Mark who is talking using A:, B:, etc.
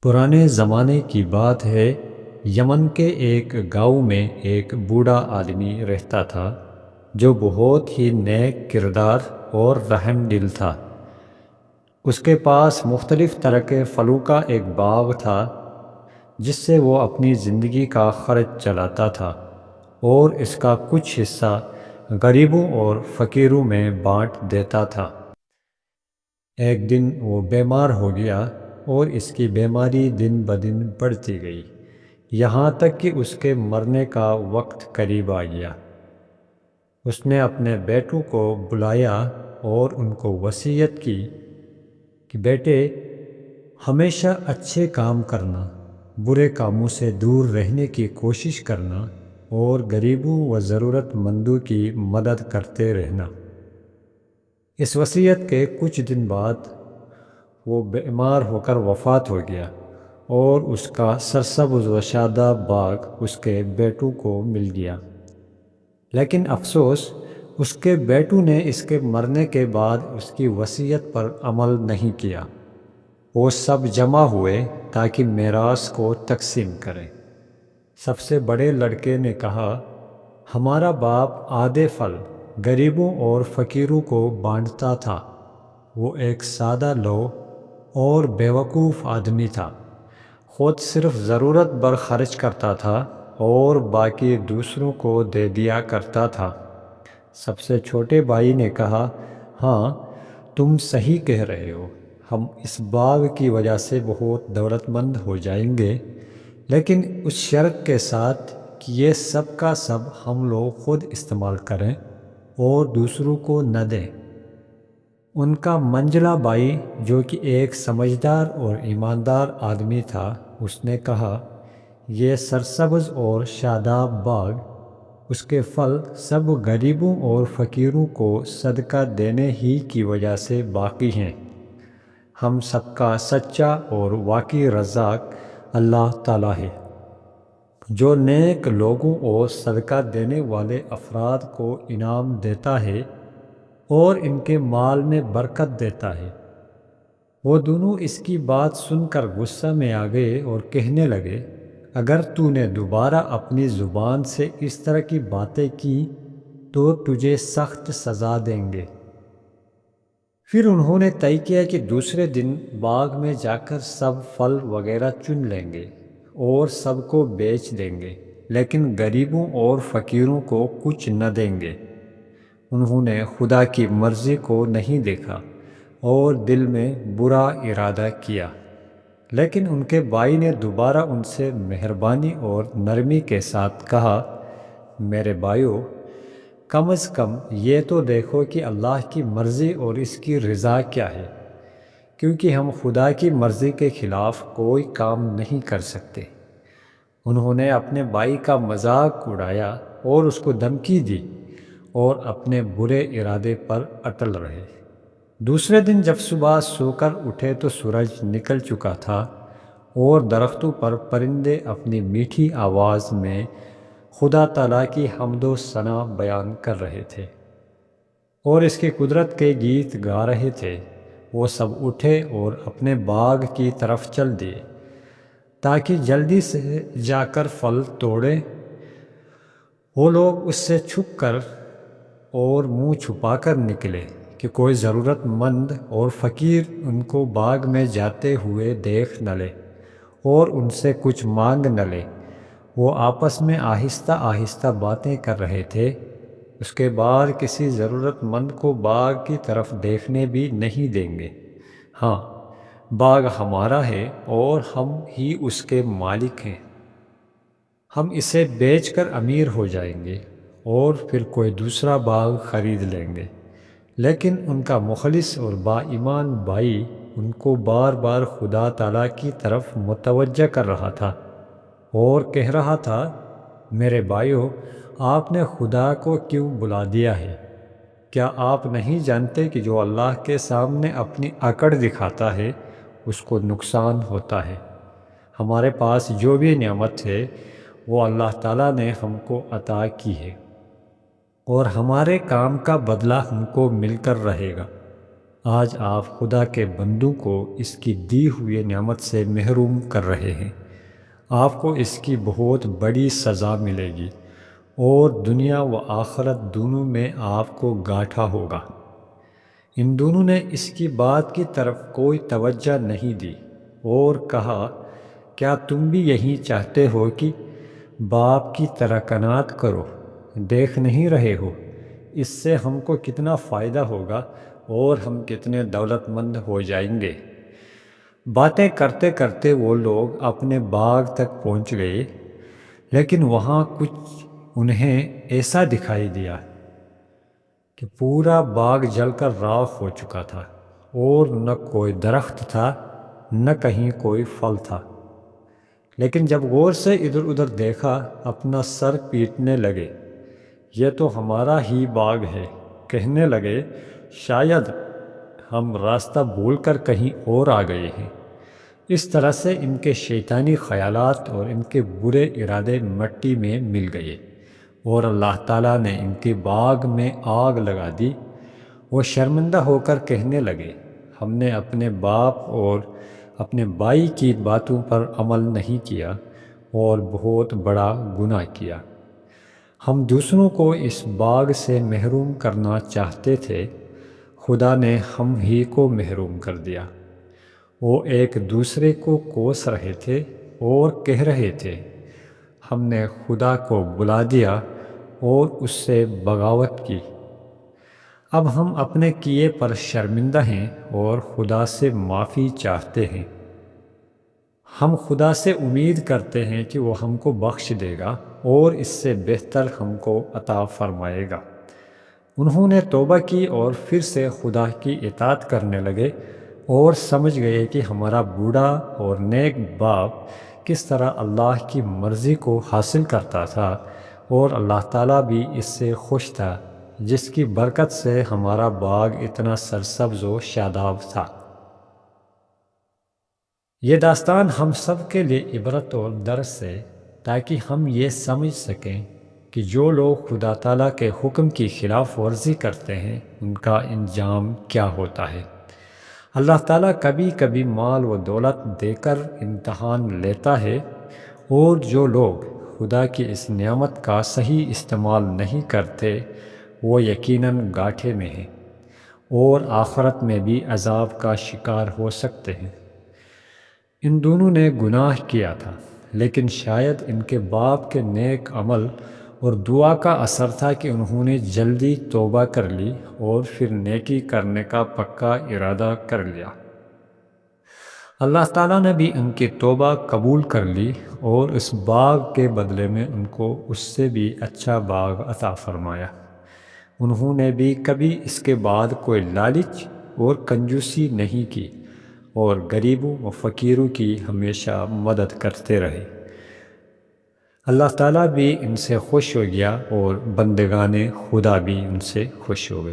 A: پرانے زمانے کی بات ہے، یمن کے ایک گاؤں میں ایک بوڑھا آدمی رہتا تھا جو بہت ہی نیک کردار اور رحم دل تھا۔ اس کے پاس مختلف طرح کے پھلوں کا ایک باغ تھا جس سے وہ اپنی زندگی کا خرچ چلاتا تھا اور اس کا کچھ حصہ غریبوں اور فقیروں میں بانٹ دیتا تھا۔ ایک دن وہ بیمار ہو گیا اور اس کی بیماری دن بدن بڑھتی گئی، یہاں تک کہ اس کے مرنے کا وقت قریب آ گیا۔ اس نے اپنے بیٹوں کو بلایا اور ان کو وصیت کی کہ بیٹے، ہمیشہ اچھے کام کرنا، برے کاموں سے دور رہنے کی کوشش کرنا اور غریبوں و ضرورت مندوں کی مدد کرتے رہنا۔ اس وصیت کے کچھ دن بعد وہ بیمار ہو کر وفات ہو گیا اور اس کا سرسبز و شاداب باغ اس کے بیٹوں کو مل گیا۔ لیکن افسوس، اس کے بیٹوں نے اس کے مرنے کے بعد اس کی وصیت پر عمل نہیں کیا۔ وہ سب جمع ہوئے تاکہ میراث کو تقسیم کریں۔ سب سے بڑے لڑکے نے کہا، ہمارا باپ آدھے پھل غریبوں اور فقیروں کو بانٹتا تھا۔ وہ ایک سادہ لو اور بیوقوف آدمی تھا، خود صرف ضرورت بھر خرچ کرتا تھا اور باقی دوسروں کو دے دیا کرتا تھا۔ سب سے چھوٹے بھائی نے کہا، ہاں تم صحیح کہہ رہے ہو، ہم اس باغ کی وجہ سے بہت دولت مند ہو جائیں گے، لیکن اس شرط کے ساتھ کہ یہ سب کا سب ہم لوگ خود استعمال کریں اور دوسروں کو نہ دیں۔ ان کا منجلا بھائی جو کہ ایک سمجھدار اور ایماندار آدمی تھا، اس نے کہا، یہ سرسبز اور شاداب باغ، اس کے پھل سب غریبوں اور فقیروں کو صدقہ دینے ہی کی وجہ سے باقی ہیں۔ ہم سب کا سچا اور واقعی رزاق اللہ تعالیٰ ہے، جو نیک لوگوں اور صدقہ دینے والے افراد کو انعام دیتا ہے اور ان کے مال میں برکت دیتا ہے۔ وہ دونوں اس کی بات سن کر غصہ میں آ گئے اور کہنے لگے، اگر تو نے دوبارہ اپنی زبان سے اس طرح کی باتیں کی تو تجھے سخت سزا دیں گے۔ پھر انہوں نے طے کیا کہ دوسرے دن باغ میں جا کر سب پھل وغیرہ چن لیں گے اور سب کو بیچ دیں گے، لیکن غریبوں اور فقیروں کو کچھ نہ دیں گے۔ انہوں نے خدا کی مرضی کو نہیں دیکھا اور دل میں برا ارادہ کیا، لیکن ان کے بھائی نے دوبارہ ان سے مہربانی اور نرمی کے ساتھ کہا، میرے بھائیو، کم از کم یہ تو دیکھو کہ اللہ کی مرضی اور اس کی رضا کیا ہے، کیونکہ ہم خدا کی مرضی کے خلاف کوئی کام نہیں کر سکتے۔ انہوں نے اپنے بھائی کا مذاق اڑایا اور اس کو دھمکی دی اور اپنے برے ارادے پر اٹل رہے۔ دوسرے دن جب صبح سو کر اٹھے تو سورج نکل چکا تھا اور درختوں پر پرندے اپنی میٹھی آواز میں خدا تعالیٰ کی حمد و ثنا بیان کر رہے تھے اور اس کی قدرت کے گیت گا رہے تھے۔ وہ سب اٹھے اور اپنے باغ کی طرف چل دیے تاکہ جلدی سے جا کر پھل توڑیں۔ وہ لوگ اس سے چھپ کر اور منہ چھپا کر نکلے کہ کوئی ضرورت مند اور فقیر ان کو باغ میں جاتے ہوئے دیکھ نہ لے اور ان سے کچھ مانگ نہ لے۔ وہ آپس میں آہستہ آہستہ باتیں کر رہے تھے، اس کے بعد کسی ضرورت مند کو باغ کی طرف دیکھنے بھی نہیں دیں گے۔ ہاں، باغ ہمارا ہے اور ہم ہی اس کے مالک ہیں۔ ہم اسے بیچ کر امیر ہو جائیں گے اور پھر کوئی دوسرا باغ خرید لیں گے۔ لیکن ان کا مخلص اور با ایمان بھائی ان کو بار بار خدا تعالیٰ کی طرف متوجہ کر رہا تھا اور کہہ رہا تھا، میرے بھائیو، آپ نے خدا کو کیوں بلا دیا ہے؟ کیا آپ نہیں جانتے کہ جو اللہ کے سامنے اپنی اکڑ دکھاتا ہے اس کو نقصان ہوتا ہے؟ ہمارے پاس جو بھی نعمت ہے وہ اللہ تعالیٰ نے ہم کو عطا کی ہے اور ہمارے کام کا بدلہ ہم کو مل کر رہے گا۔ آج آپ خدا کے بندوں کو اس کی دی ہوئی نعمت سے محروم کر رہے ہیں۔ آپ کو اس کی بہت بڑی سزا ملے گی اور دنیا و آخرت دونوں میں آپ کو گھاٹا ہوگا۔ ان دونوں نے اس کی بات کی طرف کوئی توجہ نہیں دی اور کہا، کیا تم بھی یہی چاہتے ہو کہ باپ کی طرح قناعت کرو؟ دیکھ نہیں رہے ہو اس سے ہم کو کتنا فائدہ ہوگا اور ہم کتنے دولت مند ہو جائیں گے۔ باتیں کرتے کرتے وہ لوگ اپنے باغ تک پہنچ گئے، لیکن وہاں کچھ انہیں ایسا دکھائی دیا کہ پورا باغ جل کر راکھ ہو چکا تھا اور نہ کوئی درخت تھا نہ کہیں کوئی پھل تھا۔ لیکن جب غور سے ادھر ادھر دیکھا اپنا سر پیٹنے لگے، یہ تو ہمارا ہی باغ ہے۔ کہنے لگے، شاید ہم راستہ بھول کر کہیں اور آ گئے ہیں۔ اس طرح سے ان کے شیطانی خیالات اور ان کے برے ارادے مٹی میں مل گئے اور اللہ تعالیٰ نے ان کے باغ میں آگ لگا دی۔ وہ شرمندہ ہو کر کہنے لگے، ہم نے اپنے باپ اور اپنے بھائی کی باتوں پر عمل نہیں کیا اور بہت بڑا گناہ کیا۔ ہم دوسروں کو اس باغ سے محروم کرنا چاہتے تھے، خدا نے ہم ہی کو محروم کر دیا۔ وہ ایک دوسرے کو کوس رہے تھے اور کہہ رہے تھے، ہم نے خدا کو بلا دیا اور اس سے بغاوت کی۔ اب ہم اپنے کیے پر شرمندہ ہیں اور خدا سے معافی چاہتے ہیں۔ ہم خدا سے امید کرتے ہیں کہ وہ ہم کو بخش دے گا اور اس سے بہتر ہم کو عطا فرمائے گا۔ انہوں نے توبہ کی اور پھر سے خدا کی اطاعت کرنے لگے اور سمجھ گئے کہ ہمارا بوڑھا اور نیک باپ کس طرح اللہ کی مرضی کو حاصل کرتا تھا اور اللہ تعالیٰ بھی اس سے خوش تھا، جس کی برکت سے ہمارا باغ اتنا سرسبز و شاداب تھا۔ یہ داستان ہم سب کے لیے عبرت اور درس ہے، تاکہ ہم یہ سمجھ سکیں کہ جو لوگ خدا تعالیٰ کے حکم کی خلاف ورزی کرتے ہیں ان کا انجام کیا ہوتا ہے۔ اللہ تعالیٰ کبھی کبھی مال و دولت دے کر امتحان لیتا ہے، اور جو لوگ خدا کی اس نعمت کا صحیح استعمال نہیں کرتے وہ یقیناً گھاٹے میں ہیں اور آخرت میں بھی عذاب کا شکار ہو سکتے ہیں۔ ان دونوں نے گناہ کیا تھا، لیکن شاید ان کے باپ کے نیک عمل اور دعا کا اثر تھا کہ انہوں نے جلدی توبہ کر لی اور پھر نیکی کرنے کا پکا ارادہ کر لیا۔ اللہ تعالیٰ نے بھی ان کی توبہ قبول کر لی اور اس باغ کے بدلے میں ان کو اس سے بھی اچھا باغ عطا فرمایا۔ انہوں نے بھی کبھی اس کے بعد کوئی لالچ اور کنجوسی نہیں کی اور غریبوں و فقیروں کی ہمیشہ مدد کرتے رہے۔ اللہ تعالیٰ بھی ان سے خوش ہو گیا اور بندگان خدا بھی ان سے خوش ہو گئے۔